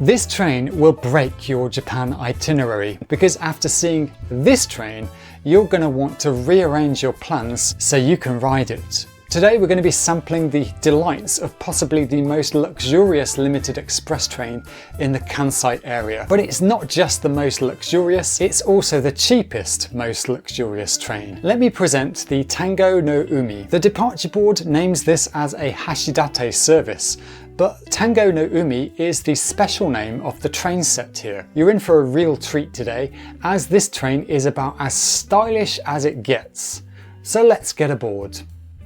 This train will break your Japan itinerary, because after seeing this train, you're going to want to rearrange your plans so you can ride it. Today we're going to be sampling the delights of possibly the most luxurious limited express train in the Kansai area. But it's not just the most luxurious, it's also the cheapest most luxurious train. Let me present the Tango-no-umi. The departure board names this as a Hashidate service, but Tango-no-umi is the special name of the train set here. You're in for a real treat today, as this train is about as stylish as it gets. So let's get aboard.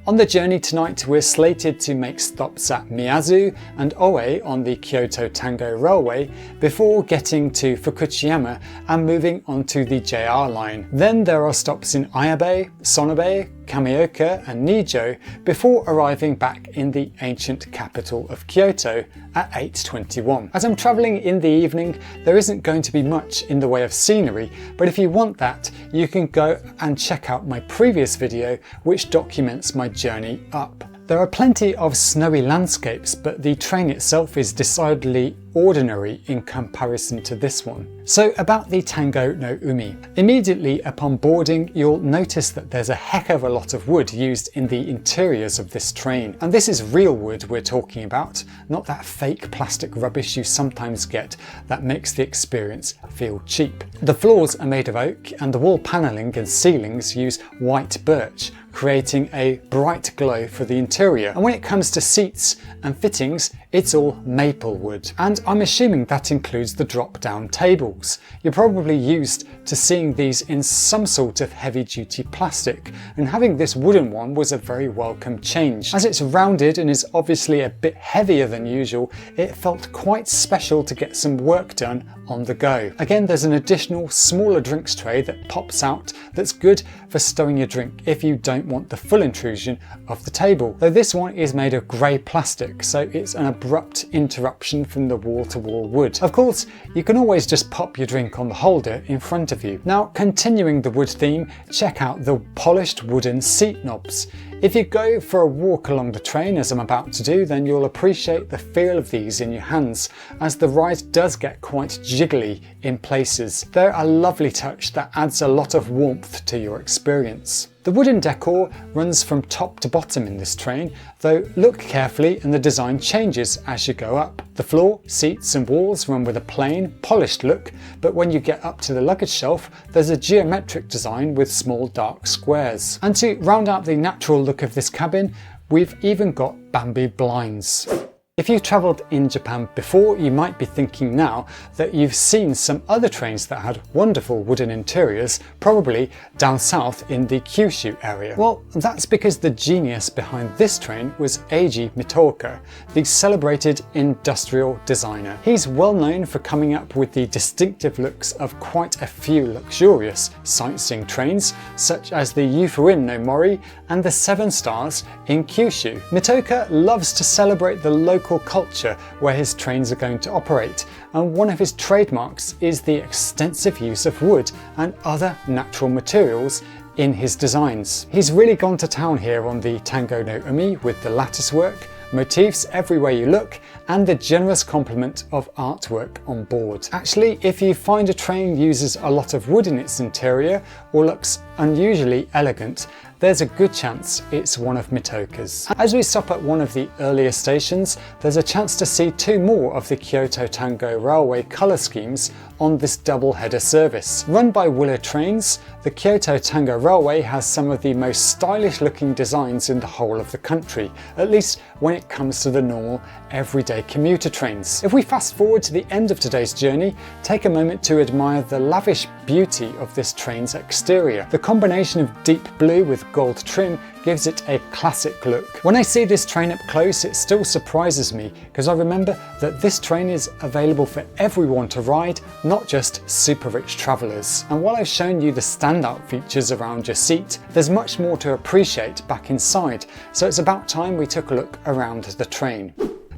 On the journey tonight, we're slated to make stops at Miyazu and Oe on the Kyoto Tango Railway before getting to Fukuchiyama and moving onto the JR line. Then there are stops in Ayabe, Sonobe, Kamioka and Nijo before arriving back in the ancient capital of Kyoto at 8:21. As I'm travelling in the evening, there isn't going to be much in the way of scenery, but if you want that, you can go and check out my previous video which documents my journey up. There are plenty of snowy landscapes, but the train itself is decidedly ordinary in comparison to this one. So about the Tango-no-umi. Immediately upon boarding, you'll notice that there's a heck of a lot of wood used in the interiors of this train. And this is real wood we're talking about, not that fake plastic rubbish you sometimes get that makes the experience feel cheap. The floors are made of oak and the wall panelling and ceilings use white birch, creating a bright glow for the interior. And when it comes to seats and fittings, it's all maple wood. And I'm assuming that includes the drop-down tables. You're probably used to seeing these in some sort of heavy-duty plastic, and having this wooden one was a very welcome change. As it's rounded and is obviously a bit heavier than usual, it felt quite special to get some work done on the go. Again, there's an additional smaller drinks tray that pops out that's good for stowing your drink if you don't want the full intrusion of the table. Though this one is made of grey plastic, so it's an abrupt interruption from the wall-to-wall wood. Of course, you can always just pop your drink on the holder in front of you. Now, continuing the wood theme, check out the polished wooden seat knobs. If you go for a walk along the train, as I'm about to do, then you'll appreciate the feel of these in your hands, as the ride does get quite jiggly in places. They're a lovely touch that adds a lot of warmth to your experience. The wooden decor runs from top to bottom in this train, though look carefully and the design changes as you go up. The floor, seats and walls run with a plain, polished look, but when you get up to the luggage shelf, there's a geometric design with small dark squares. And to round out the natural look of this cabin, we've even got Bambi blinds. If you've travelled in Japan before, you might be thinking now that you've seen some other trains that had wonderful wooden interiors, probably down south in the Kyushu area. Well, that's because the genius behind this train was Eiji Mitoka, the celebrated industrial designer. He's well known for coming up with the distinctive looks of quite a few luxurious sightseeing trains, such as the Yufuin no Mori and the 7-Stars in Kyushu. Mitoka loves to celebrate the local culture where his trains are going to operate, and one of his trademarks is the extensive use of wood and other natural materials in his designs. He's really gone to town here on the Tango-no-umi with the lattice work, motifs everywhere you look, and the generous complement of artwork on board. Actually, if you find a train uses a lot of wood in its interior or looks unusually elegant, there's a good chance it's one of Mitoka's. As we stop at one of the earlier stations, there's a chance to see two more of the Kyoto Tango Railway colour schemes on this double-header service. Run by Willow Trains, the Kyoto Tango Railway has some of the most stylish looking designs in the whole of the country, at least when it comes to the normal everyday commuter trains. If we fast forward to the end of today's journey, take a moment to admire the lavish beauty of this train's exterior. The combination of deep blue with gold trim gives it a classic look. When I see this train up close, it still surprises me, because I remember that this train is available for everyone to ride, not just super rich travellers. And while I've shown you the standout features around your seat, there's much more to appreciate back inside, so it's about time we took a look around the train.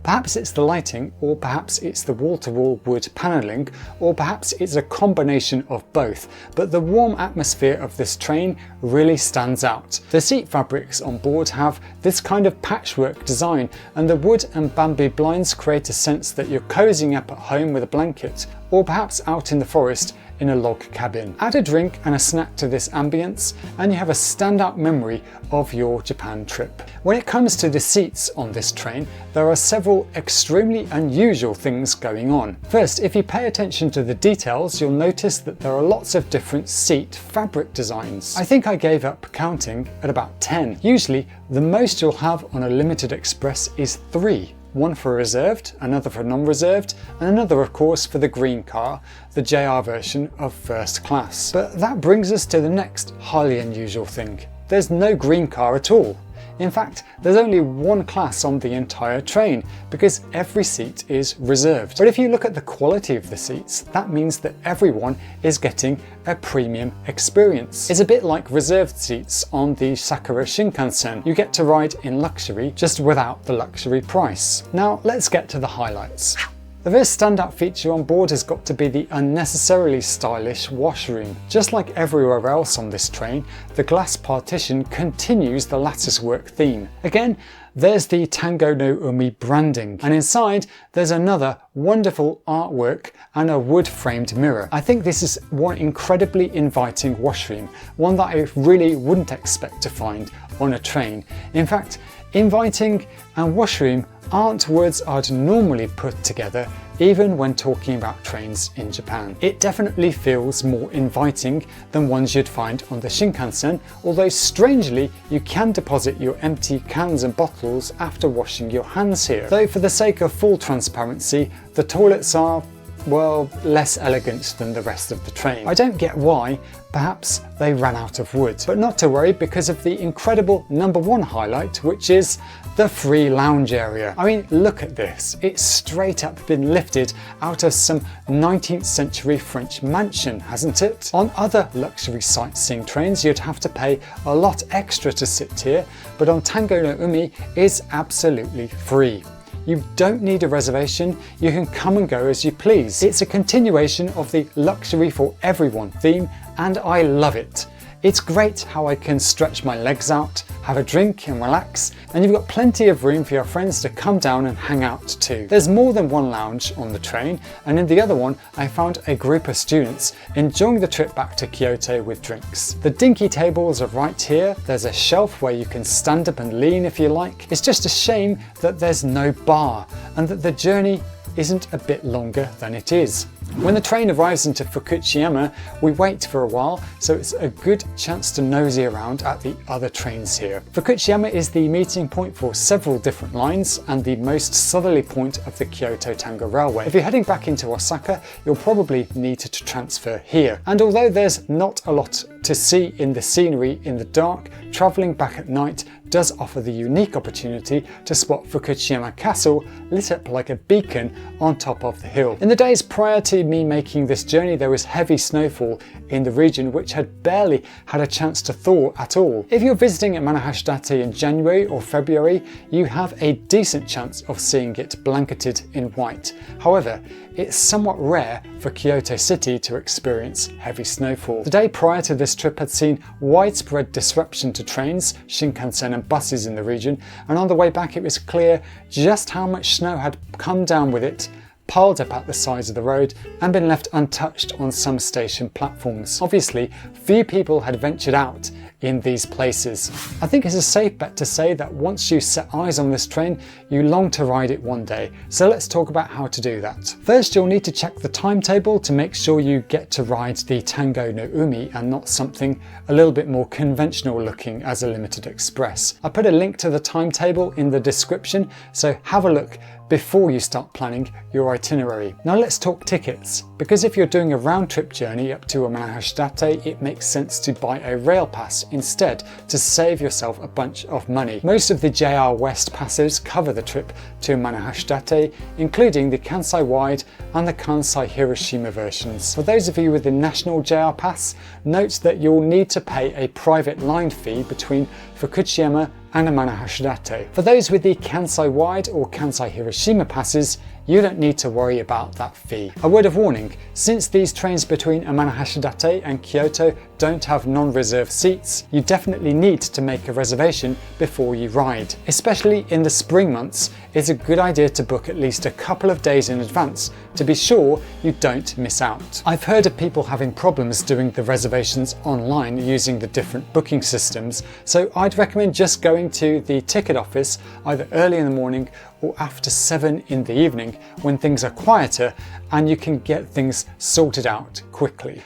Perhaps it's the lighting, or perhaps it's the wall-to-wall wood panelling, or perhaps it's a combination of both, but the warm atmosphere of this train really stands out. The seat fabrics on board have this kind of patchwork design, and the wood and bamboo blinds create a sense that you're cozying up at home with a blanket, or perhaps out in the forest in a log cabin. Add a drink and a snack to this ambience and you have a standout memory of your Japan trip. When it comes to the seats on this train, there are several extremely unusual things going on. First, if you pay attention to the details, you'll notice that there are lots of different seat fabric designs. I think I gave up counting at about 10. Usually, the most you'll have on a limited express is 3. One for reserved, another for non-reserved, and another of course for the green car, the JR version of first class. But that brings us to the next highly unusual thing. There's no green car at all. In fact, there's only one class on the entire train because every seat is reserved. But if you look at the quality of the seats, that means that everyone is getting a premium experience. It's a bit like reserved seats on the Sakura Shinkansen. You get to ride in luxury just without the luxury price. Now let's get to the highlights. The first standout feature on board has got to be the unnecessarily stylish washroom. Just like everywhere else on this train, the glass partition continues the latticework theme. Again, there's the Tango-no-umi branding, and inside there's another wonderful artwork and a wood-framed mirror. I think this is one incredibly inviting washroom, one that I really wouldn't expect to find on a train. In fact, inviting and washroom aren't words I'd normally put together even when talking about trains in Japan. It definitely feels more inviting than ones you'd find on the Shinkansen, although strangely you can deposit your empty cans and bottles after washing your hands here. Though for the sake of full transparency, the toilets are, well, less elegant than the rest of the train. I don't get why, perhaps they ran out of wood. But not to worry because of the incredible #1 highlight, which is the free lounge area. I mean, look at this. It's straight up been lifted out of some 19th century French mansion, hasn't it? On other luxury sightseeing trains, you'd have to pay a lot extra to sit here, but on Tango-no-umi, it's absolutely free. You don't need a reservation, you can come and go as you please. It's a continuation of the luxury for everyone theme, and I love it. It's great how I can stretch my legs out, have a drink and relax, and you've got plenty of room for your friends to come down and hang out too. There's more than one lounge on the train, and in the other one I found a group of students enjoying the trip back to Kyoto with drinks. The dinky tables are right here, there's a shelf where you can stand up and lean if you like. It's just a shame that there's no bar, and that the journey isn't a bit longer than it is. When the train arrives into Fukushima, we wait for a while, so it's a good chance to nosy around at the other trains here. Fukushima is the meeting point for several different lines and the most southerly point of the Kyoto Tango Railway. If you're heading back into Osaka, you'll probably need to transfer here. And although there's not a lot to see in the scenery in the dark, travelling back at night does offer the unique opportunity to spot Fukushima Castle lit up like a beacon on top of the hill. In the days prior to me making this journey, there was heavy snowfall in the region which had barely had a chance to thaw at all. If you're visiting Amanohashidate in January or February, you have a decent chance of seeing it blanketed in white. However, it's somewhat rare for Kyoto City to experience heavy snowfall. The day prior to this trip had seen widespread disruption to trains, Shinkansen and buses in the region, and on the way back it was clear just how much snow had come down with it, piled up at the sides of the road and been left untouched on some station platforms. Obviously, few people had ventured out in these places. I think it's a safe bet to say that once you set eyes on this train, you long to ride it one day. So let's talk about how to do that. First, you'll need to check the timetable to make sure you get to ride the Tango-no-umi and not something a little bit more conventional looking as a limited express. I put a link to the timetable in the description, so have a look before you start planning your itinerary. Now let's talk tickets, because if you're doing a round-trip journey up to Amanohashidate, it makes sense to buy a rail pass instead to save yourself a bunch of money. Most of the JR West passes cover the trip to Amanohashidate, including the Kansai Wide and the Kansai Hiroshima versions. For those of you with the national JR pass, note that you'll need to pay a private line fee between Fukushima and Amanohashidate. For those with the Kansai Wide or Kansai Hiroshima passes, you don't need to worry about that fee. A word of warning, since these trains between Amanohashidate and Kyoto don't have non-reserved seats, you definitely need to make a reservation before you ride. Especially in the spring months, it's a good idea to book at least a couple of days in advance to be sure you don't miss out. I've heard of people having problems doing the reservations online using the different booking systems, so I'd recommend just going to the ticket office either early in the morning or after 7 in the evening when things are quieter and you can get things sorted out quickly.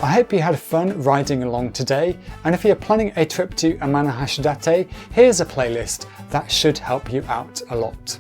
I hope you had fun riding along today, and if you're planning a trip to Amanohashidate, here's a playlist that should help you out a lot.